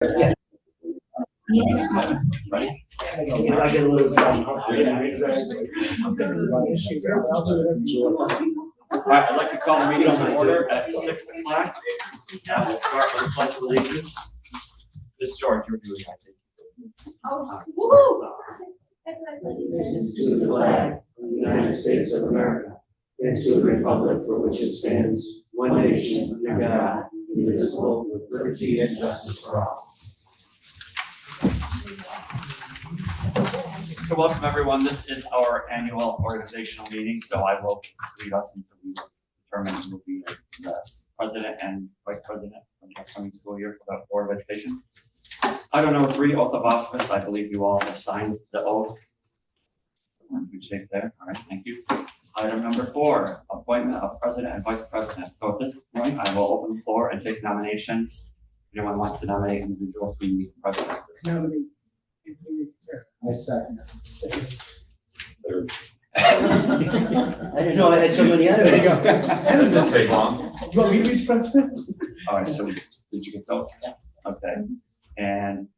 Yeah. Right. If I get a little something. All right, I'd like to call the meeting to order at 6 o'clock. And we'll start with the Pledge of Allegiance. Ms. George, you're doing that. Allegiance to the flag of the United States of America and to the republic for which it stands, one nation under God, indivisible, with liberty and justice for all. So welcome everyone. This is our annual organizational meeting. So I will lead us until we determine who will be the president and vice president for the upcoming school year for the Board of Education. Item number 3, oath of office. I believe you all have signed the oath. We shake there. All right, thank you. Item number 4, appointment of president and vice president. So at this point, I will open the floor and take nominations. If anyone wants to nominate individuals to be president. Nominate. I second. Third. I didn't know I had so many others. There you go. Doesn't take long. You want me to be president? All right, so did you get those? Okay. And,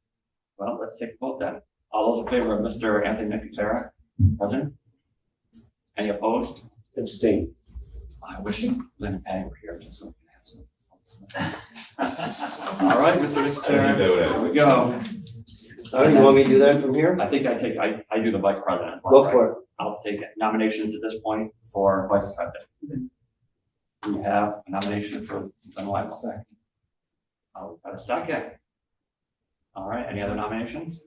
well, let's take a vote then. All those in favor of Mr. Anthony Nicotera, president? Any opposed? Abstain. I wish Lynn and Patty were here just so we could have some. All right, Mr. Nicotera, here we go. All right, you want me to do that from here? I think I do the vice president. Go for it. I'll take nominations at this point for vice president. We have a nomination for Lynn Weibel. Second. I'll got a second. All right, any other nominations?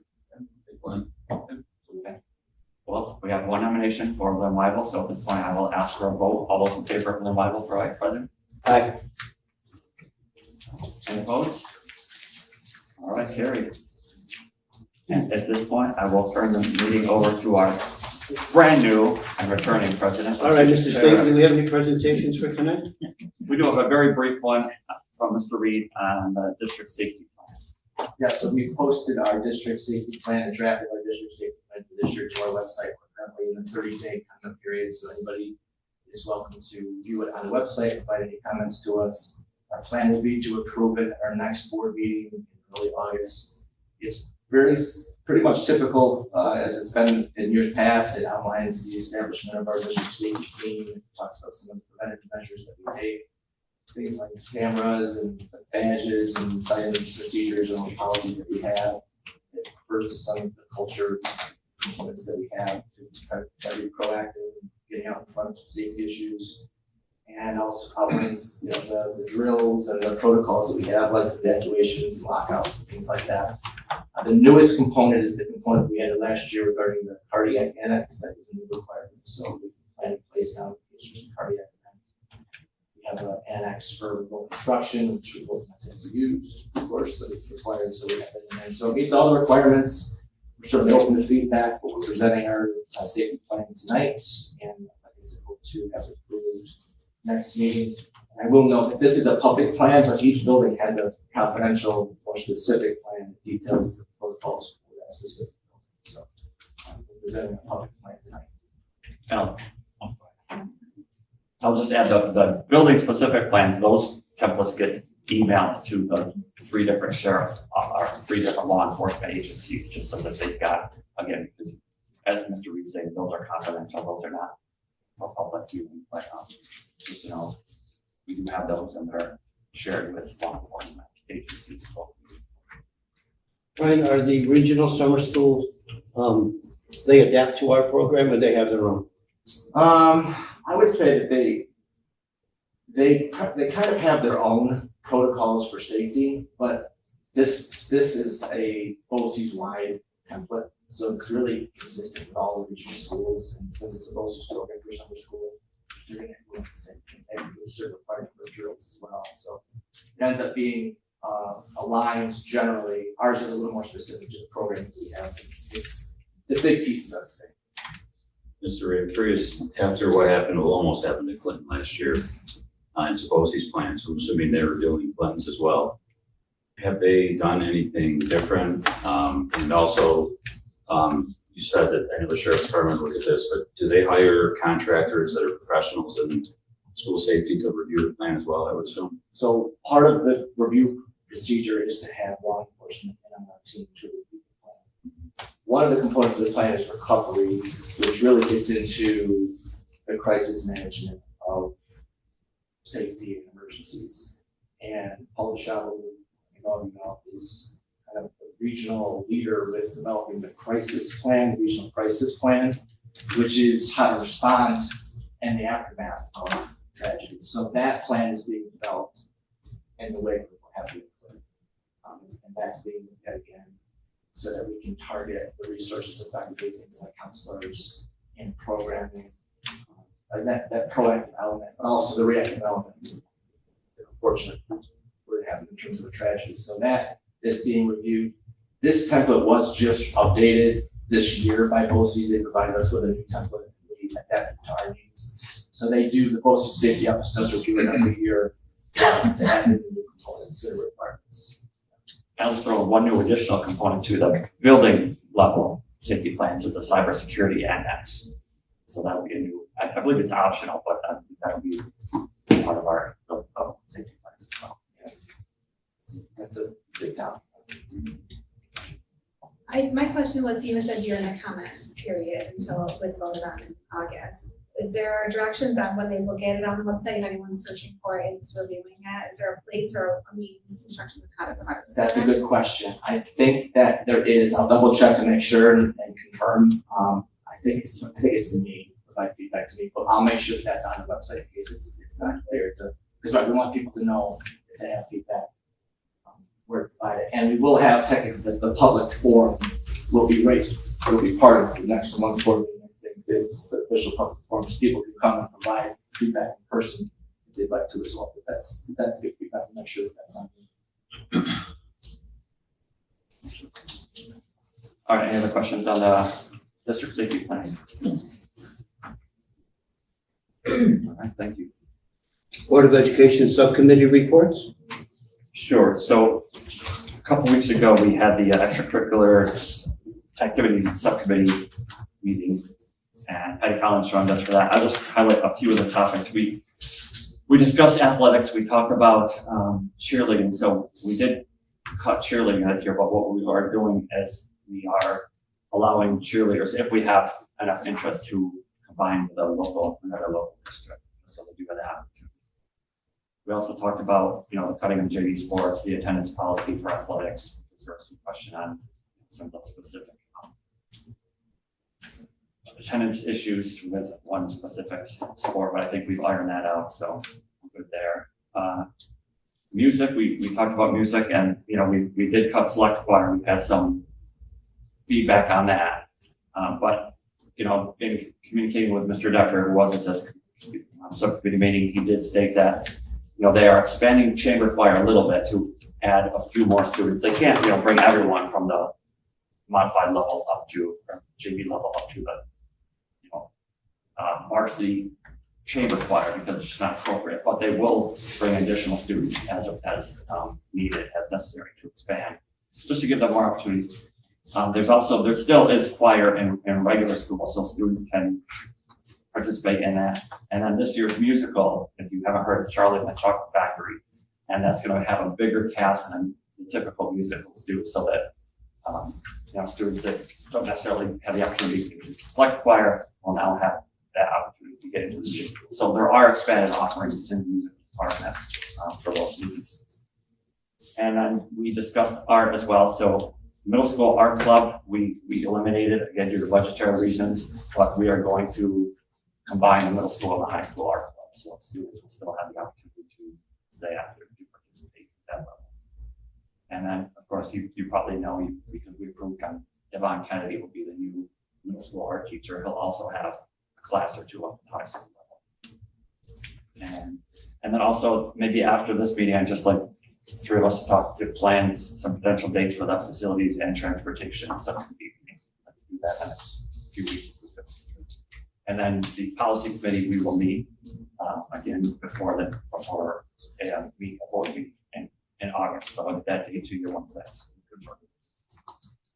Okay. Well, we have one nomination for Lynn Weibel, so at this point I will ask for a vote. All those in favor of Lynn Weibel for vice president? Aye. Any opposed? All right, carried. And at this point, I will turn the meeting over to our brand new and returning president. All right, Mr. State, do we have any presentations for tonight? We do have a very brief one from Mr. Reed on the district safety plan. Yeah, so we posted our district safety plan, the draft of our district safety plan for the district to our website. We're currently in the 30-day comment period, so anybody is welcome to view it on the website, provide any comments to us. Our plan will be to approve it at our next board meeting in early August. It's pretty much typical as it's been in years past. It outlines the establishment of our district safety team. It talks about some of the preventative measures that we take. Things like cameras and badges and silent procedures and all the policies that we have. It refers to some of the culture components that we have to try to be proactive in getting out in front of safety issues. And also outlines the drills and the protocols that we have, like evacuations, lockouts, and things like that. The newest component is the component we added last year regarding the cardiac annex that is a new requirement. So we plan to place down some cardiac annex. We have an annex for remote construction, which we will not have to use, of course, but it's required. So we have that in there. So it meets all the requirements. We're certainly open to feedback, but we're presenting our safety plan tonight, and like I said, hope to have it approved next meeting. I will note that this is a public plan, but each building has a confidential or specific plan that details the protocols for that specific building. So we're presenting a public plan tonight. I'll just add the building specific plans. Those templates get emailed to the 3 different sheriffs or 3 different law enforcement agencies, just so that they've got, again, because as Mr. Reed said, those are confidential. Those are not for public viewing, but just we do have those and they're shared with law enforcement agencies. So. Brian, are the regional summer schools, they adapt to our program or they have their own? I would say that they kind of have their own protocols for safety, but this is a BOCES wide template, so it's really consistent with all the regional schools. And since it's a BOCES program for summer school, you're going to have the same thing. They have certain requirement for drills as well, so it ends up being aligned generally. Ours is a little more specific to the program that we have. It's the big pieces are the same. Mr. Ray, I'm curious, after what happened, what almost happened to Clinton last year, in Subcommittee's plan, so I'm assuming they were doing Clinton's as well. Have they done anything different? And also, you said that I know the sheriff's department looked at this, but do they hire contractors that are professionals in school safety to review the plan as well, I would assume? So part of the review procedure is to have law enforcement and our team to review the plan. One of the components of the plan is recovery, which really gets into the crisis management of safety and emergencies. And Paul DeShaw, is kind of the regional leader with developing the crisis plan, the regional crisis plan, which is how to respond in the aftermath of tragedy. So that plan is being developed in the way that we're having it. And that's being looked at again so that we can target the resources effectively, things like counselors in programming, and that proactive element, but also the reactive element. Unfortunately, what happened in terms of a tragedy. So that is being reviewed. This template was just updated this year by BOE. They provided us with a new template. We adapted to our needs. So they do, the BOE Safety Office does review it every year to add in the new components that are requirements. I'll just throw one new additional component to the building level safety plans is a cybersecurity annex. So that'll be a new, I believe it's optional, but that'll be part of our safety plans as well. That's a big topic. My question was, you said you're in the comment period until it's voted on in August. Is there directions on when they look at it on the website, if anyone's searching for it and is reviewing it? Is there a place or a means, instructions on how to provide it? That's a good question. I think that there is. I'll double check to make sure and confirm. I think it's the need to provide feedback to me, but I'll make sure that that's on the website in case it's not clear to, because we want people to know if they have feedback. Where to provide it. And we will have technically the public forum will be raised. It will be part of the next month's board meeting. The official public forum, so people can come and provide feedback in person if they'd like to as well. But that's good feedback. I'm not sure if that's something. All right, any other questions on the district safety plan? All right, thank you. Board of Education Subcommittee reports? Sure. So a couple weeks ago, we had the extracurriculars activities subcommittee meeting, and Patty Collins joined us for that. I'll just highlight a few of the topics. We discussed athletics. We talked about cheerleading. So we did cut cheerleading this year, but what we are doing is we are allowing cheerleaders, if we have enough interest, to combine with another local district. So they do have that opportunity. We also talked about, the cutting of JV sports, the attendance policy for athletics. There was some question on some of the specific attendance issues with one specific sport, but I think we've ironed that out, so we're good there. Music, we talked about music, and we did cut select choir. We've had some feedback on that, but in communicating with Mr. Decker, who was at this subcommittee meeting, he did state that they are expanding chamber choir a little bit to add a few more students. They can't bring everyone from the modified level up to, or JV level up to the varsity chamber choir, because it's just not appropriate, but they will bring additional students as needed, as necessary to expand, just to give them more opportunities. There still is choir in regular school, so students can participate in that. And then this year's musical, if you haven't heard, it's Charlie and the Chocolate Factory, and that's going to have a bigger cast than the typical musicals do, so that students that don't necessarily have the opportunity to select choir will now have that opportunity to get into the musical. So there are expanded offerings in the music department for those students. And then we discussed art as well. So middle school art club, we eliminated, again, due to budgetary reasons, but we are going to combine the middle school and the high school art club. So students will still have the opportunity to stay after to participate at that level. And then, of course, you probably know, because we approved Devon Kennedy will be the new middle school art teacher. He'll also have a class or two up at high school level. And then also, maybe after this meeting, I'd just like three of us to talk to plans, some potential dates for the facilities and transportation subcommittee. Let's do that in the next few weeks. And then the policy committee, we will meet again before a board meeting in August. So I'll get that date to you once that's confirmed.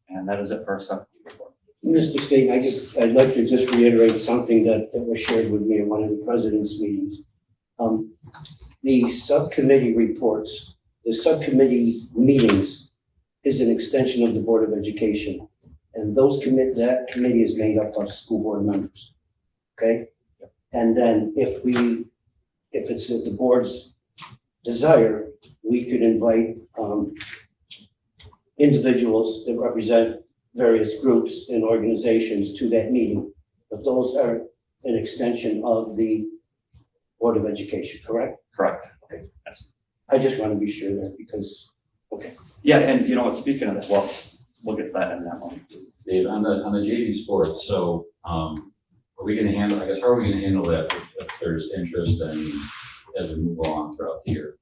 And that is it for a subcommittee report. Mr. State, I'd like to just reiterate something that was shared with me at one of the president's meetings. The subcommittee reports the subcommittee meetings is an extension of the Board of Education. And that committee is made up of school board members. Okay? And then if it's at the board's desire, we could invite individuals that represent various groups and organizations to that meeting. But those are an extension of the Board of Education, correct? Correct. Okay. Yes. I just want to be sure there because, okay. Yeah, and you know what, speaking of that, well, we'll get that in that one. Dave, on the JV sports, so, are we gonna handle, I guess, how are we gonna handle that if there's interest and as we move along throughout the year?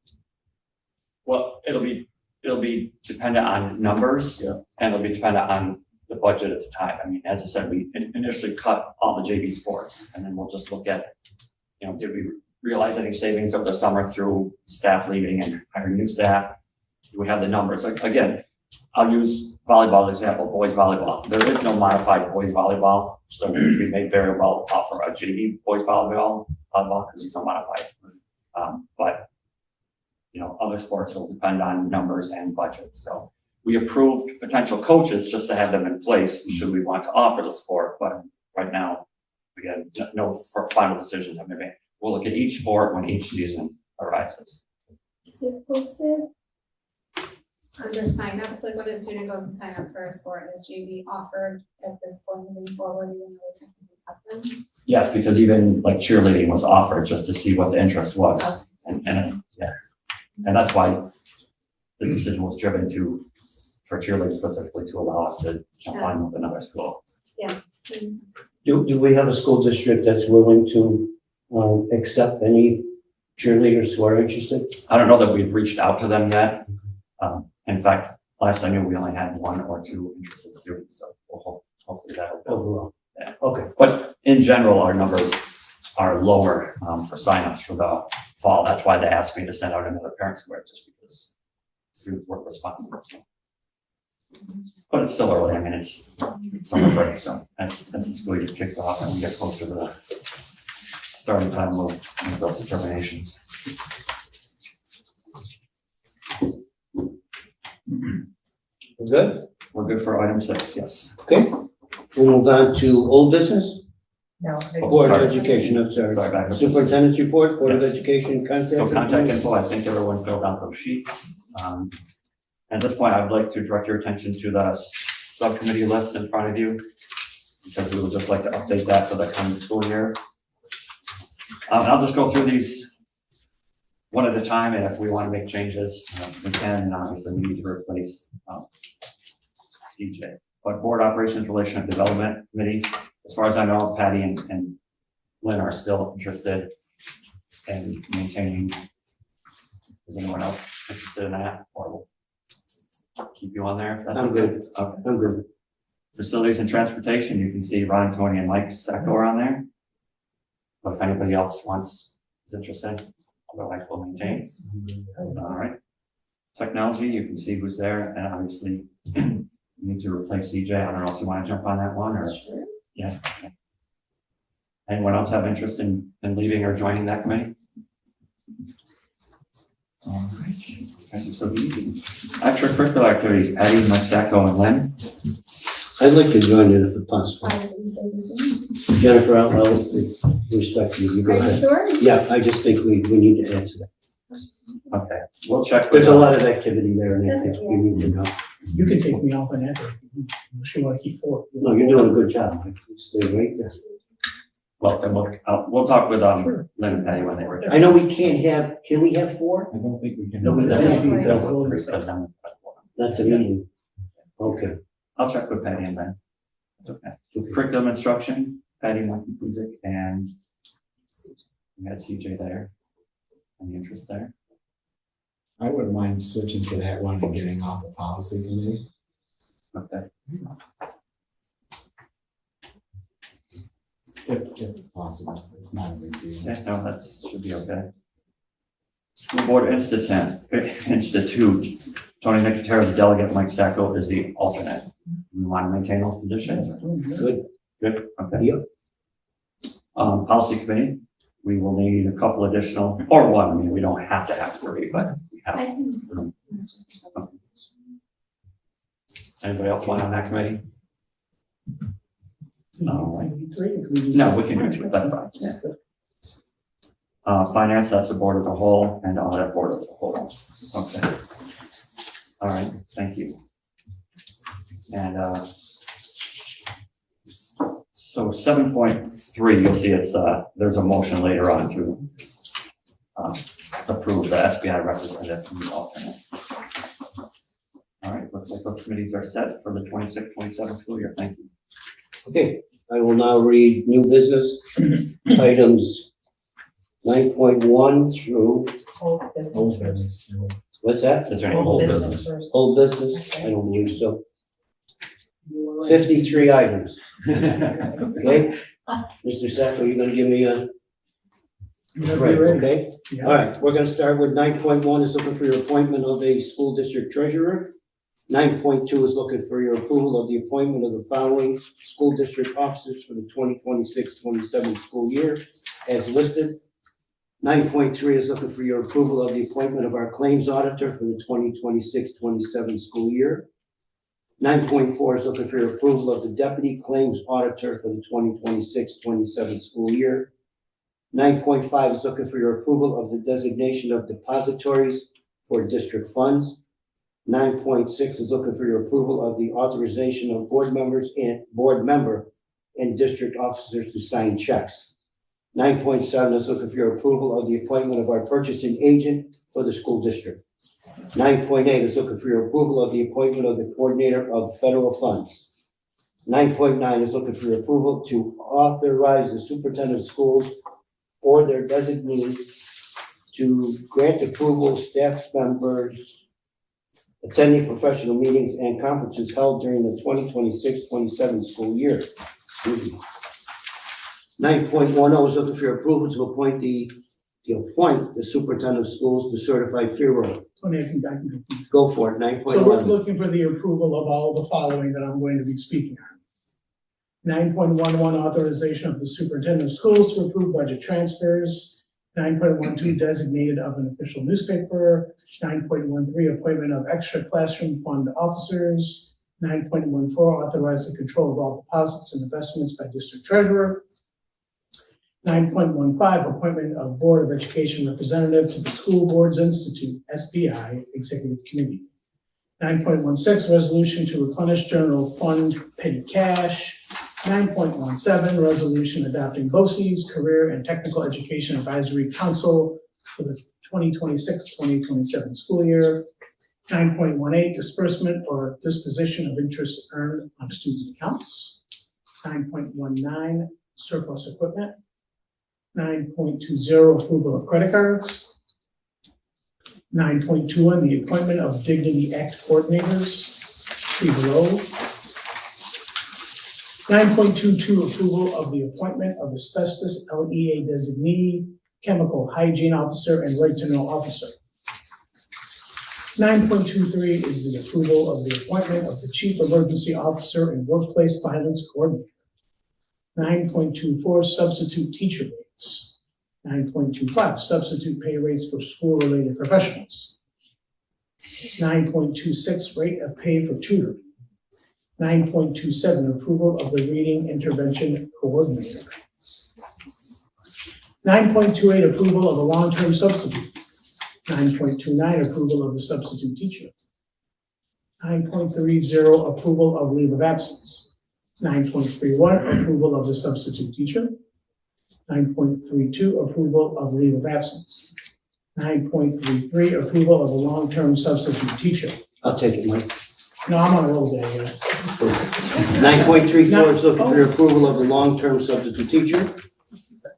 Well, it'll be dependent on numbers. Yeah. And it'll be dependent on the budget at the time. I mean, as I said, we initially cut all the JV sports and then we'll just look at, you know, did we realize any savings over the summer through staff leaving and hiring new staff? Do we have the numbers? Like, again, I'll use volleyball example, boys volleyball. There is no modified boys volleyball. So we may very well offer a JV boys volleyball because it's unmodified. But you know, other sports will depend on numbers and budget. So we approved potential coaches just to have them in place should we want to offer the sport. But right now, again, no final decisions have been made. We'll look at each sport when each season arises. Is it posted under signups? Like when a student goes and sign up for a sport, is JV offered at this point moving forward, even though we technically cut them? Yes, because even like cheerleading was offered just to see what the interest was. And that's why the decision was driven for cheerleading specifically to allow us to jump on with another school. Do we have a school district that's willing to accept any cheerleaders who are interested? I don't know that we've reached out to them yet. In fact, last I knew, we only had 1 or 2 interested students, so we'll hopefully that'll go. Overall? Yeah. Okay. But in general, our numbers are lower for signups for the fall. That's why they asked me to send out another parent square, just because students weren't responding. But it's still early. I mean, it's summer break, so as the school year kicks off and we get closer to the starting time, we'll make those determinations. We're good? We're good for item 6, yes. Okay. We'll move on to old business. No. Board of Sorry. Education, I'm sorry. Sorry, back up. Superintendent's report, Board of Yes. Education, contact. So contact information. info, I think everyone filled out those sheets. At this point, I'd like to direct your attention to the subcommittee list in front of you, because we would just like to update that for the coming school year. I'll just go through these one at a time, and if we want to make changes, we can, and obviously we need to replace DJ. But Board Operations Relational Development Committee, as far as I know, Patty and Lynn are still interested in maintaining. Is anyone else interested in that, or we'll keep you on there? If that's I'm okay? good. Okay. I'm good. Facilities and Transportation, you can see Ron, Tony, and Mike Sacco are on there. But if anybody else is interested, otherwise we'll maintain. All right. Technology, you can see who's there, and obviously you need to replace CJ. I don't know if you want to jump on that one or. Sure. Yeah. Anyone else have interest in leaving or joining that committee? All right. Guys are so easy. Extracurricular activities, Patty, Mike Sacco, and Lynn. I'd like to join it if it's possible. I didn't say the same. Jennifer, I'll respect you. You go Are you ahead. sure? Yeah, I just think we need to answer that. Okay, we'll check. There's a lot of activity there and I think we need to know. You can take me off on that, unless you want to keep 4. No, you're doing a good job, Mike. It's doing great. Yes. Well, then we'll talk with Sure. Lynn and Patty when they were. I know we can we have 4? I don't think we can. No, but that would be- I'll That's a meeting. Okay. check with Patty and Lynn. It's okay. Curriculum instruction, Patty, Mike, Buzik, and we had CJ there. Any interest there? I wouldn't mind switching to that one and getting off the policy committee. Okay. If possible, it's not a big deal. Yeah, no, that should be okay. School Board Institute, Tony Nicotero, the delegate, Mike Sacco is the alternate. We want to maintain those positions. Good. Good, okay. Yep. Policy Committee, we will need a couple additional, or one, I mean, we don't have to have 3, but we I can. Anybody else want on that committee? I need three. Or can No, we can do two, that's fine. Yeah. Finance, that's the board of the whole, and audit board of the whole. Okay. All right, thank you. And so 7.3, you'll see it's there's a motion later on to approve the SBI representative and the alternate. All right, looks like those committees are set for the 26-27 school year. Thank you. Okay, I will now read new business items 9.1 through, Old business. what's that? Is there any old business? first. Old business? I don't believe so. 53 items, okay? Mr. Sack, are you gonna give me a? Whenever Right, you're ready. okay? Yeah. All right, we're gonna start with 9.1 is looking for your appointment of a school district treasurer. 9.2 is looking for your approval of the appointment of the following school district officers for the 2026-27 school year as listed. 9.3 is looking for your approval of the appointment of our claims auditor for the 2026-27 school year. 9.4 is looking for your approval of the deputy claims auditor for the 2026-27 school year. 9.5 is looking for your approval of the designation of depositories for district funds. 9.6 is looking for your approval of the authorization of board members and board member and district officers to sign checks. 9.7 is looking for your approval of the appointment of our purchasing agent for the school district. 9.8 is looking for your approval of the appointment of the coordinator of federal funds. 9.9 is looking for your approval to authorize the superintendent of schools or their designee to grant approval staff members attending professional meetings and conferences held during the 2026-27 school year. Excuse me. 9.10 is looking for your approval to appoint the superintendent of schools to certified payroll. Tony, I can confuse. Go for it, So we're 9.11. looking for the approval of all the following that I'm going to be speaking on. 9.11, authorization of the superintendent of schools to approve budget transfers. 9.12, designated of an official newspaper. 9.13, appointment of extra classroom fund officers. 9.14, authorize the control of all deposits and investments by district treasurer. 9.15, appointment of Board of Education representative to the School Boards Institute, SBI, Executive Committee. 9.16, resolution to replenish general fund petty cash. 9.17, resolution adopting BOCES, Career and Technical Education Advisory Council for the 2026-2027 school year. 9.18, disbursement or disposition of interest earned on student accounts. 9.19, surplus equipment. 9.20, approval of credit cards. 9.21, the appointment of Dignity Act coordinators. See below. 9.22, approval of the appointment of asbestos LEA designee, chemical hygiene officer, and right to know officer. 9.23 is the approval of the appointment of the chief emergency officer and workplace violence coordinator. 9.24, substitute teacher rates. 9.25, substitute pay rates for school-related professionals. 9.26, rate of pay for tutoring. 9.27, approval of the reading intervention coordinator. 9.28, approval of a long-term substitute. 9.29, approval of the substitute teacher. 9.30, approval of leave of absence. 9.31, approval of the substitute teacher. 9.32, approval of leave of absence. 9.33, approval of a long-term substitute teacher. I'll take it, Mike. No, I'm on a roll there, yeah. 9.34 is looking for your approval of the long-term substitute teacher.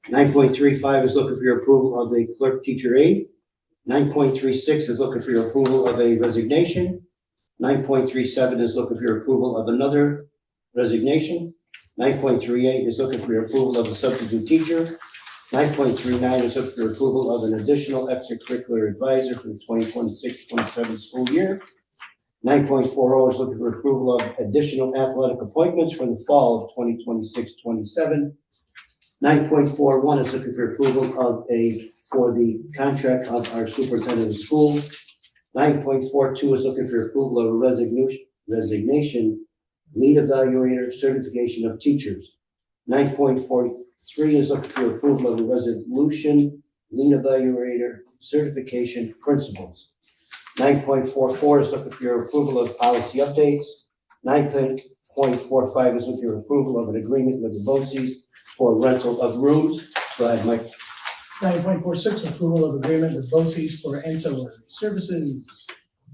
9.35 is looking for your approval of the clerk teacher aide. 9.36 is looking for your approval of a resignation. 9.37 is looking for your approval of another resignation. 9.38 is looking for your approval of a substitute teacher. 9.39 is looking for your approval of an additional extracurricular advisor for the 2026-27 school year. 9.40 is looking for approval of additional athletic appointments for the fall of 2026-27. 9.41 is looking for approval of for the contract of our superintendent of schools 9.42 is looking for approval of a resignation, lead evaluator, certification of teachers. 9.43 is looking for approval of a resolution, lead evaluator, certification, principals. 9.44 is looking for your approval of policy updates. 9.45 is looking for approval of an agreement with the BOCES for rental of rooms. Go ahead, Mike. 9.46, approval of agreement with BOCES for ancillary services.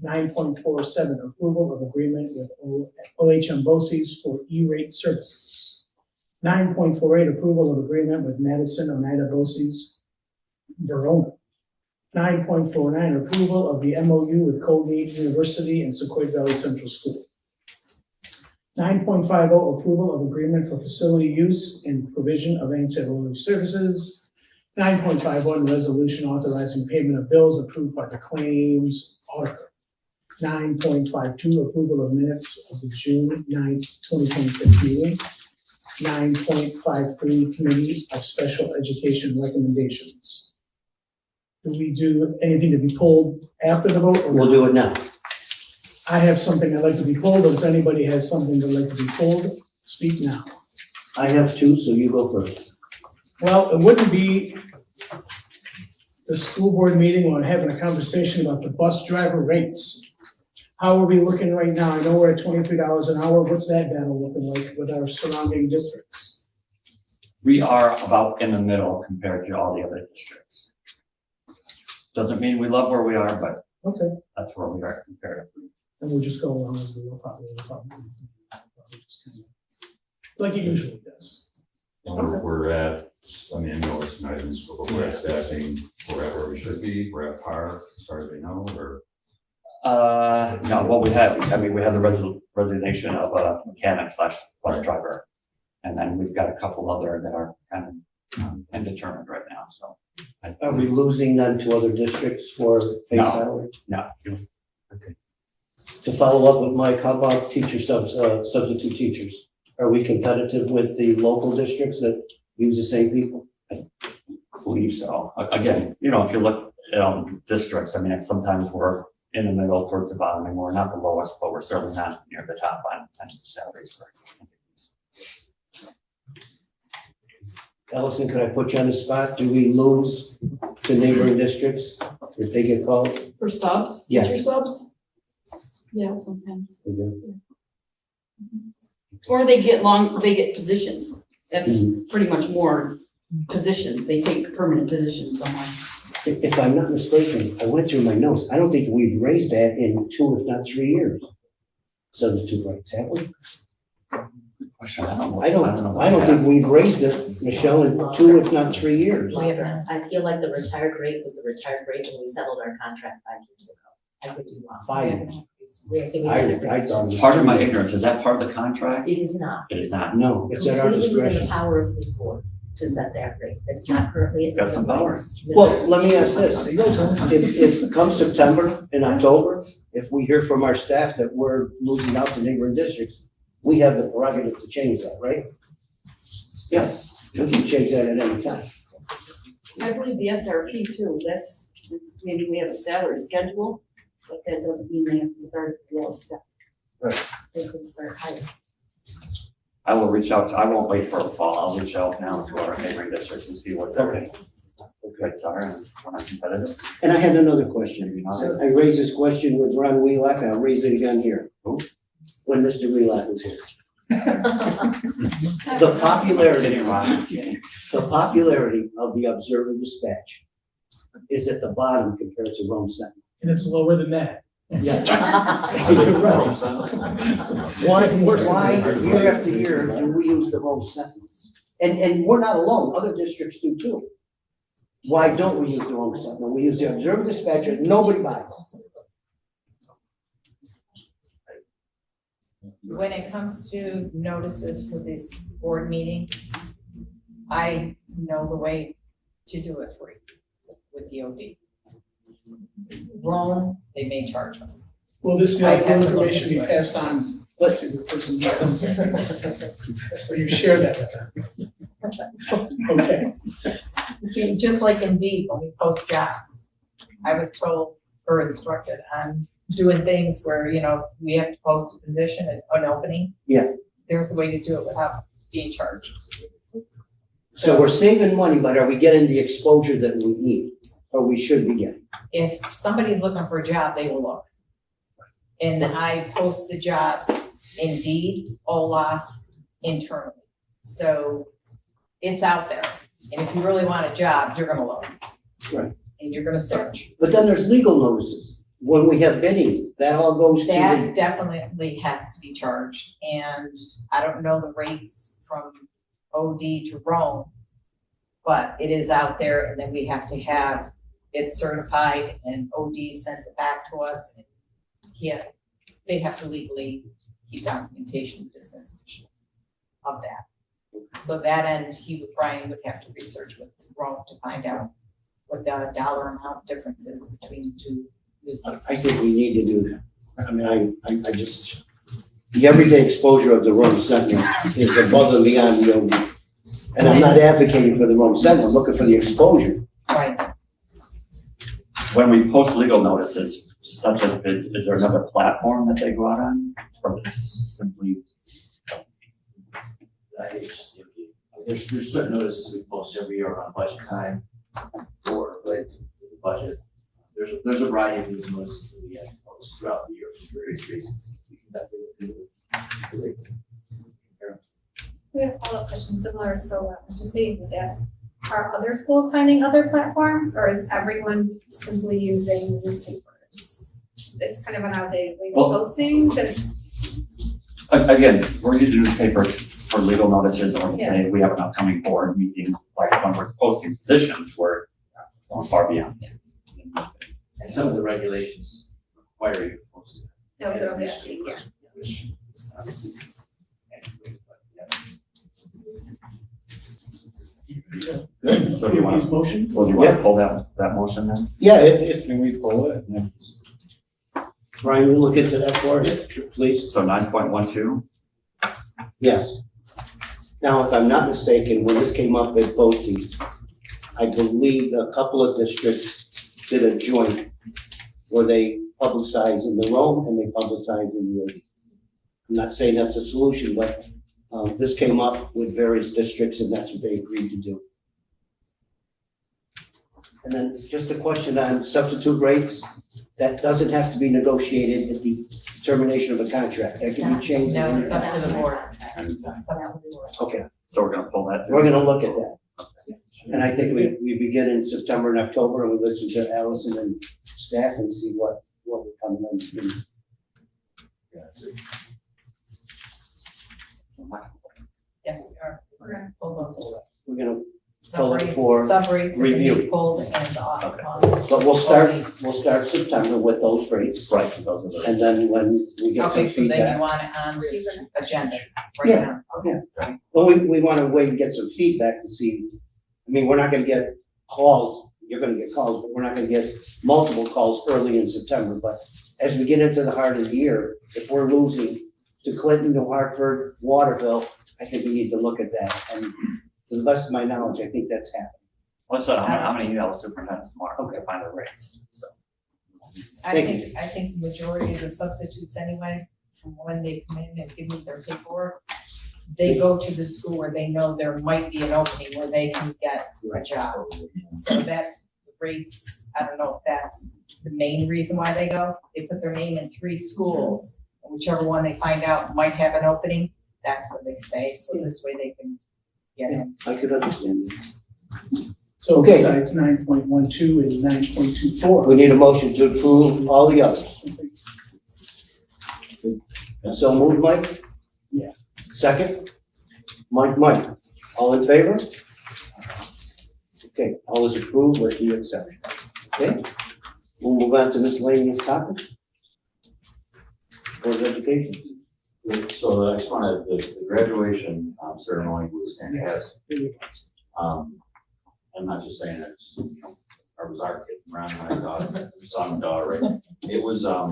9.47, approval of agreement with OHM BOCES for E-rate services. 9.48, approval of agreement with Madison Oneida BOCES, Verona. 9.49, approval of the MOU with Colgate University and Sequoia Valley Central School. 9.50, approval of agreement for facility use and provision of ancillary services. 9.51, resolution authorizing payment of bills approved by the claims auditor. 9.52, approval of minutes of the June 9th, 2026 meeting. 9.53, committee of special education recommendations. Do we do anything to be pulled after the vote? Or We'll do it now. I have something I'd like to be pulled, but if anybody has something they'd like to be pulled, speak now. I have two, so you go first. Well, it wouldn't be the school board meeting or having a conversation about the bus driver rates. How are we looking right now? I know we're at $23 an hour. What's that battle looking like with our surrounding districts? We are about in the middle compared to all the other districts. Doesn't mean we love where we are, but Okay, that's where we are comparatively. and we'll just go along as we will probably like it usually does. And we're at, I mean, I know it's some items, but we're at staffing, we're at where we should be, we're at par, as far as they know, or. No, what we have, I mean, we have the resignation of a mechanic / bus driver. And then we've got a couple other that are kind of undetermined right now, so. Are we losing them to other districts for pay No. salary? No, To follow up with Mike, how about teacher substitute teachers? Are we competitive with the local districts that use the same people? I believe so. Again, if you look at districts, I mean, sometimes we're in the middle towards the bottom, and we're not the lowest, but we're certainly not near the top line of salaries for. Ellison, could I put you on the spot? Do we lose to neighboring districts if they get called? For subs? Yeah. Teacher subs? Yeah, sometimes. We do. Or they get positions. That's pretty much more positions. They take permanent positions somewhere. If I'm not mistaken, I went through my notes. I don't think we've raised that in 2, if not 3 years. Substitute rights, have we? I don't think we've raised it, Michelle, in 2, if not 3 years. We haven't. I feel like the retired rate was the retired rate when we settled our contract 5 years ago. I could be wrong. 5 years. We I haven't raised it. thought it was. Part of my ignorance, is that part of the contract? It is not. It is not. No, it's at our Completely within discretion. the power of this board to set that rate, but it's not currently. Got some power. Well, let me ask this. If come September and October, if we hear from our staff that we're losing out to neighboring districts, we have the prerogative to change that, right? Yes, we can change that at any time. I believe the SRP too, that's, maybe we have a salary schedule, but that doesn't mean they have to start at the lowest step. Right. They can start higher. I will reach out, I won't wait for the fall, I'll reach out now to our neighboring districts and see what their rates are and are competitive. And I had another question. So I raised this question with Ron Wheelock, and I'll raise it again here. When Mr. Wheelock was here. The popularity of the Observer Dispatch is at the bottom compared to Rome Sentinel. And it's lower than that. Yeah. Why Year after year, do we use the Rome Sentinel? And we're not alone, other districts do too. Why don't we use the Rome Sentinel? We use the Observer Dispatch, and nobody buys. When it comes to notices for this board meeting, I know the way to do it for you with the OD. Rome, they may charge us. will this information be passed on But to the person who comes in? Or you share that with them? Okay. See, just like Indeed, when we post jobs, I was told or instructed on doing things where, you know, we have to post a position, an opening. Yeah. There's a way to do it without being charged. So we're saving money, but are we getting the exposure that we need, or we should be getting? If somebody's looking for a job, they will look. And I post the jobs Indeed, OLAS, internally. So it's out there. And if you really want a job, you're gonna look. Right. And you're gonna search. But then there's legal notices. When we have bidding, that all goes to That the, definitely has to be charged. And I don't know the rates from OD to Rome, but it is out there, and then we have to have it certified, and OD sends it back to us. And yeah, they have to legally keep documentation business of that. So that end, Brian would have to research with Rome to find out what the dollar amount difference is between the two newspapers. I think we need to do that. I mean, I just, the everyday exposure of the Rome Sentinel is above and beyond the OD. And I'm not advocating for the Rome Sentinel, I'm looking for the exposure. Right. When we post legal notices, such as bids, is there another platform that they go out on? Or is simply, There's certain notices we post every year around budget time for like the budget. There's a variety of these notices that we have post throughout the year for various reasons. We can definitely do the rates. We have a follow-up question similar to what Mr. Steve was asked. Are other schools finding other platforms, or is everyone simply using newspapers? It's kind of an outdated way to post things, and again, we're using newspaper for legal notices, or to say we have an upcoming board meeting, like when we're posting positions, we're going far beyond. And some of the regulations require you to post it. that's what I was asking, yeah. Which is obviously antiquated, but yeah. So do you want These motions? well, do you want to pull that motion then? Yeah, if, Can we pull it? And then just- Brian, you look into that for us, please. So 9.12, Yes. Now, if I'm not mistaken, when this came up at BOCES, I believe a couple of districts did a joint where they publicize in the Rome and they publicize in the OD. I'm not saying that's a solution, but this came up with various districts and that's what they agreed to do. And then just a question on substitute rates. That doesn't have to be negotiated at the termination of a contract. That can be changed. No, it's up to the board. and It's up to the board. Okay, so we're gonna pull that. we're gonna look at that. And I think we begin in September and October and we listen to Allison and staff and see what we're coming on to do. Yes, we are. We're gonna pull those away. We're gonna, Pull it Subrates for are gonna review. be pulled and but we'll start September with those rates. Right, those are the. And then when we get Okay, some so then you feedback. want it on the agenda right Yeah. now. Well, we wanna wait and get some feedback to see, I mean, we're not gonna get calls, you're gonna get calls, but we're not gonna get multiple calls early in September, but as we get into the heart of the year, if we're losing to Clinton, New Hartford, Waterville, I think we need to look at that, and to the best of my knowledge, I think that's happening. Well, so I'm gonna email the superintendents tomorrow Okay. to find the rates, so. Thank I think the majority of the substitutes anyway, from when they come in and give me their paperwork, they go to the school where they know there might be an opening where they can get a job. So that rates, I don't know if that's the main reason why they go. They put their name in 3 schools, and whichever one they find out might have an opening, that's where they stay, so this way they can get in. I could understand that. So Okay. besides 9.12 and 9.24. We need a motion to approve all the others. So move, Mike? Yeah. Second? Mike, all in favor? Okay, all is approved with the exception. Okay? We'll move on to miscellaneous topics. Board of Education. So I just wanted, the graduation ceremony was fantastic. I'm not just saying that, I was our kid around my daughter, son, daughter, right? It was, I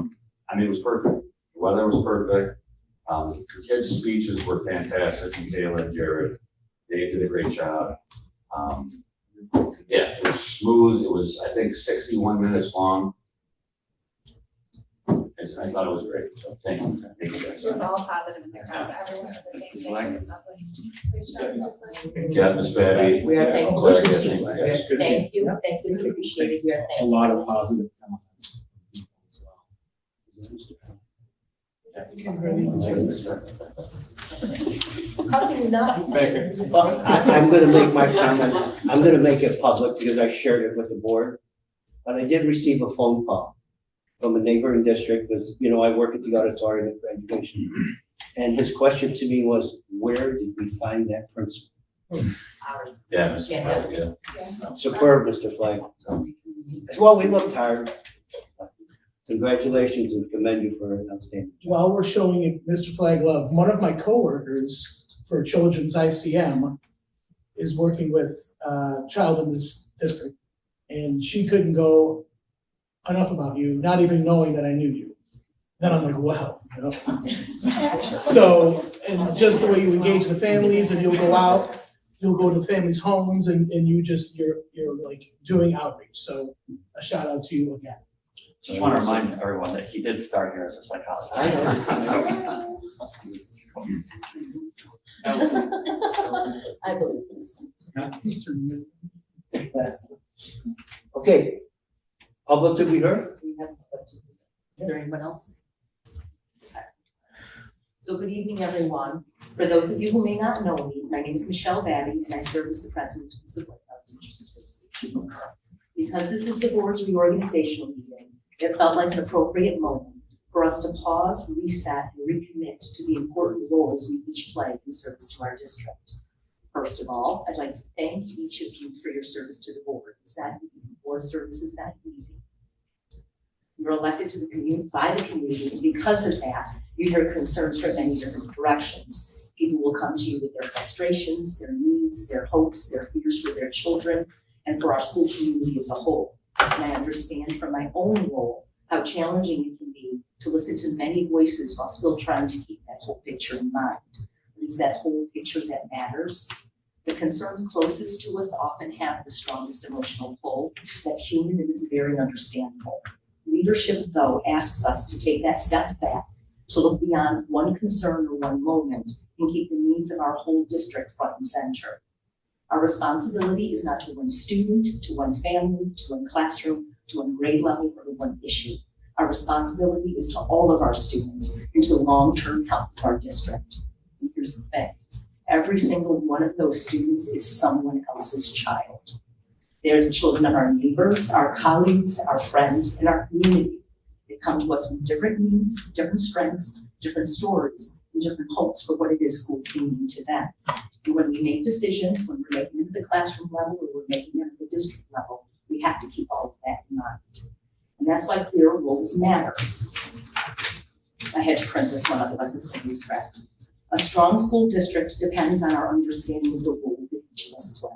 mean, it was perfect. The weather was perfect. The kids' speeches were fantastic, Michaela and Jared. Dave did a great job. Yeah, it was smooth. It was, I think, 61 minutes long. I thought it was great, so thank you. Thank you guys. It was all positive in there, everyone said the same thing, it's lovely. Nice job, Mr. Flynn. Yeah, Ms. Fatty. We are thankful Flag, for I the think, team. yeah. Thank you, thanks, it's appreciated, we are A thankful. lot of positive comments. as How can you not? Well, I'm gonna make my comment, I'm gonna make it public because I shared it with the board. But I did receive a phone call from a neighboring district, because, you know, I work at the auditorium for education. And his question to me was, where did we find that principal? Ours. Yeah, Mr. Flag, yeah. Superb, Mr. Flagg. Well, we looked hard. Congratulations and commend you for an outstanding job. While we're showing it, Mr. Flaglove, one of my coworkers for Children's ICM is working with a child in this district. And she couldn't go enough about you, not even knowing that I knew you. Then I'm like, wow, you know? So, and just the way you engage the families, and you'll go out, you'll go to families' homes, and you're like doing outreach. So a shout out to you again. Just want to remind everyone that he did start here as a psychologist. I I believe this. Okay, public to be heard? We have, is there anyone else? So good evening, everyone. For those of you who may not know me, my name is Michelle Batty, and I serve as the president of the Subcommittee Teachers Association. Because this is the board's reorganizational meeting, it felt like an appropriate moment for us to pause, reset, and recommit to the important roles we each play in service to our district. First of all, I'd like to thank each of you for your service to the board. It's not easy. Board service is not easy. You're elected to the community by the community, and because of that, you hear concerns from many different directions. People will come to you with their frustrations, their needs, their hopes, their fears for their children, and for our school community as a whole. And I understand from my own role how challenging it can be to listen to many voices while still trying to keep that whole picture in mind. It's that whole picture that matters. The concerns closest to us often have the strongest emotional pull. That's human and it's very understandable. Leadership, though, asks us to take that step back, to look beyond one concern or one moment and keep the needs of our whole district front and center. Our responsibility is not to one student, to one family, to one classroom, to one grade level, or to one issue. Our responsibility is to all of our students and to the long-term health of our district. And here's the thing. Every single one of those students is someone else's child. They're the children of our neighbors, our colleagues, our friends, and our community. They come to us with different needs, different strengths, different stories, and different hopes for what it is school can mean to them. And when we make decisions, when we're making it at the classroom level or we're making it at the district level, we have to keep all of that in mind. And that's why clear roles matter. I had to print this one, otherwise it's going to be scrapped. A strong school district depends on our understanding of the role that each of us play.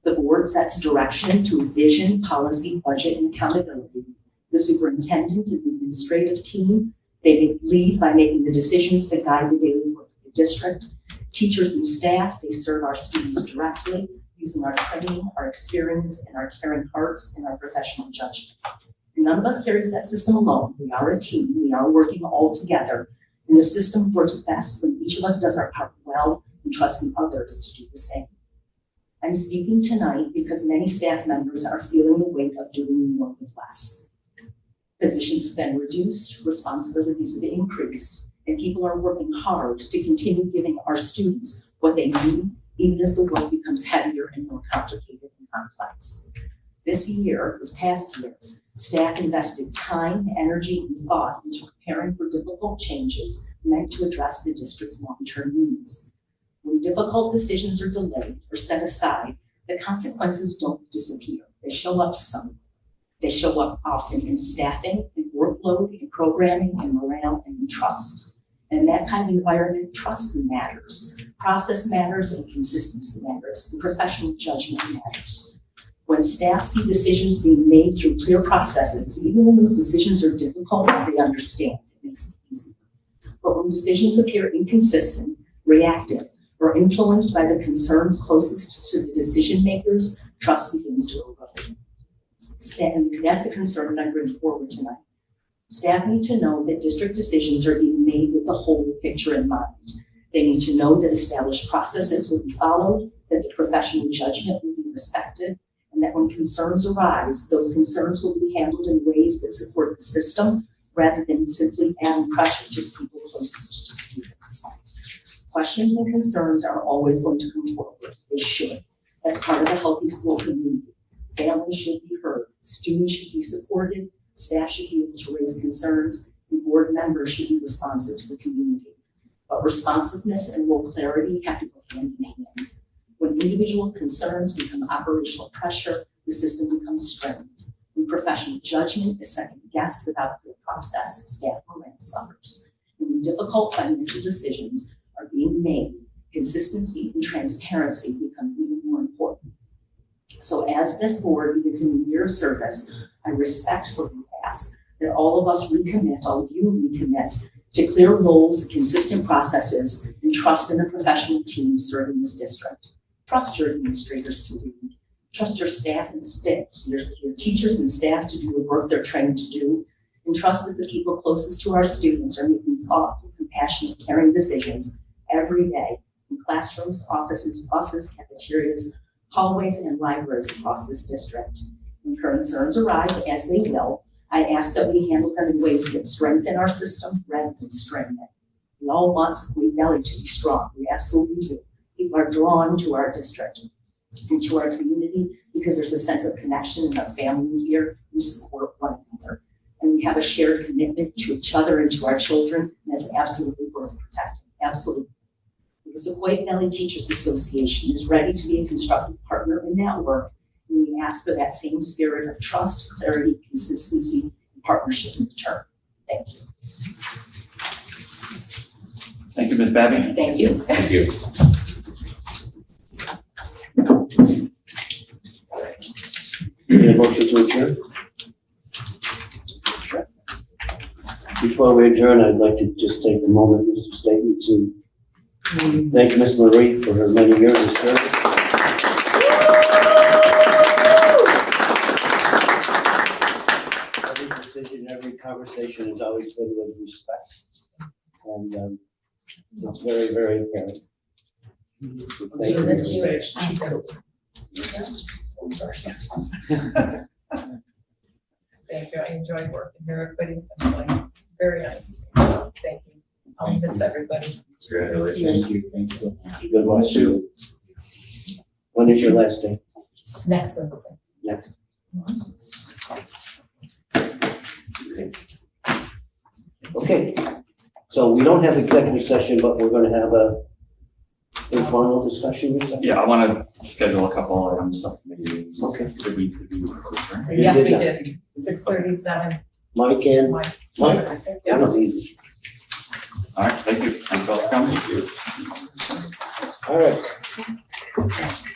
The board sets direction through vision, policy, budget, and accountability. The superintendent and the administrative team, they lead by making the decisions that guide the daily work of the district. Teachers and staff, they serve our students directly, using our training, our experience, and our caring hearts and our professional judgment. And none of us carries that system alone. We are a team. We are working all together. And the system works best when each of us does our part well and trusts in others to do the same. I'm speaking tonight because many staff members are feeling the weight of doing more with less. Positions have been reduced, responsibilities have increased, and people are working hard to continue giving our students what they need, even as the work becomes heavier and more complicated and complex. This past year, staff invested time, energy, and thought into preparing for difficult changes meant to address the district's long-term needs. When difficult decisions are delayed or set aside, the consequences don't disappear. They show up some. They show up often in staffing, in workload, in programming, in morale, and in trust. And in that kind of environment, trust matters. Process matters and consistency matters, and professional judgment matters. When staff see decisions being made through clear processes, even when those decisions are difficult, they understand. It makes it easy. But when decisions appear inconsistent, reactive, or influenced by the concerns closest to the decision makers, trust begins to erode. And that's the concern that I'm bringing forward tonight. Staff need to know that district decisions are being made with the whole picture in mind. They need to know that established processes will be followed, that the professional judgment will be respected, and that when concerns arise, those concerns will be handled in ways that support the system rather than simply adding pressure to the people closest to students. Questions and concerns are always going to come forward. They should. That's part of a healthy school community. Families should be heard. Students should be supported. Staff should be able to raise concerns. And board members should be responsive to the community. But responsiveness and role clarity have to go hand in hand. When individual concerns become operational pressure, the system becomes strained. When professional judgment is second guessed without clear process, staff morale suffers. And when difficult financial decisions are being made, consistency and transparency become even more important. So as this board begins a new year of service, I respectfully ask that all of us recommit, all of you recommit to clear roles, consistent processes, and trust in the professional team serving this district. Trust your administrators to lead. Trust your staff and your teachers and staff to do the work they're trained to do. And trust that the people closest to our students are making thoughtful, compassionate, caring decisions every day in classrooms, offices, buses, cafeterias, hallways, and libraries across this district. When concerns arise, as they will, I ask that we handle them in ways that strengthen our system rather than strain it. We all want Subcommittee Valley to be strong. We absolutely do. People are drawn to our district and to our community because there's a sense of connection and a family here. We support one another. And we have a shared commitment to each other and to our children, and that's absolutely worth protecting. Absolutely. The Subcommittee Valley Teachers Association is ready to be a constructive partner in that work. And we ask for that same spirit of trust, clarity, consistency, and partnership in return. Thank you. Thank you, Ms. Babby. Thank you. Thank you. Need a motion to adjourn? Sure. Before we adjourn, I'd like to just take a moment, Mr. Staton, to thank Ms. Marie for her many years of service. Every decision, every conversation has always been with respect. And it's very, very caring. So thank you. Miss you. Thank you, I enjoyed working here, everybody's been really very nice to me, so thank you. I'll miss everybody. Congratulations. Thank you, thanks so much. Good luck to you. When is your last day? Next Thursday. Next. Okay, so we don't have executive session, but we're gonna have a informal discussion. Yeah, I want to schedule a couple items, subcommittee. Okay. Did we? Yes, did we that. did, 6:37. Mike and, Mike. Mike, that was easy. All right, thank you. Thanks for coming. All right.